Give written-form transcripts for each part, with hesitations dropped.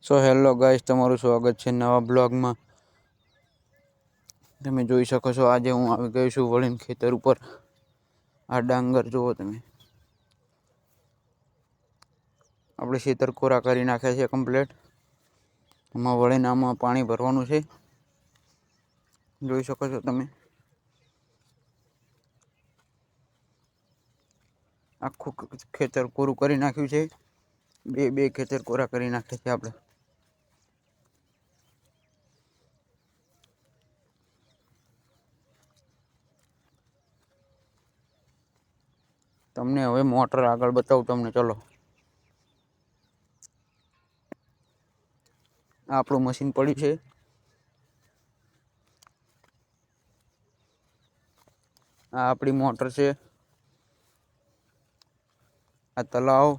So hello guys, તમારું સ્વાગત છે નવા બ્લોગમાં। તમે જોઈ શકો છો આજે હું આવી ગયો છું વળીને ખેતર ઉપર। આ ડાંગર જુઓ તમે, આપણે ખેતર કોરા કરી નાખ્યા છે કમ્પ્લીટ। આમાં વળીને આમાં પાણી ભરવાનું છે, જોઈ શકો છો તમે। આખું ખેતર કોરું કરી નાખ્યું છે, બે ખેતર કોરા કરી નાખ્યા છે આપણે। તમને હવે મોટર આગળ બતાવું તમને, ચલો। આ આપણું મશીન પડ્યું છે, આ આપણી મોટર છે। આ તલાવ,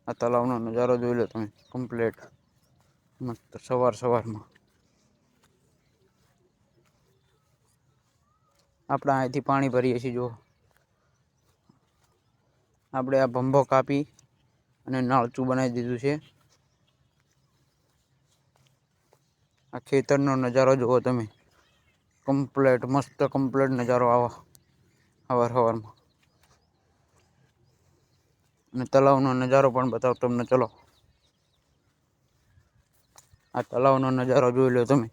આ તલાવનો નજારો જોઈ લો તમે કમ્પ્લીટ મસ્ત સવારમાં। આપણે અહીંથી પાણી ભરીએ છીએ। જો આપણે આ ભંભો કાપી અને નાળચું બનાવી દીધું છે। આ ખેતરનો નજારો જુઓ તમે, કમ્પ્લીટ મસ્ત કમ્પ્લીટ નજારો સવારમાં। અને તલાવનો નજારો પણ બતાવો તમને, ચલો। આ તલાવનો નજારો જોઈ લો તમે।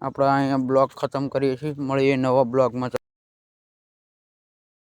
આપણે અહીંયા બ્લોગ ખતમ કરીએ છીએ, મળીએ નવા બ્લોગમાં।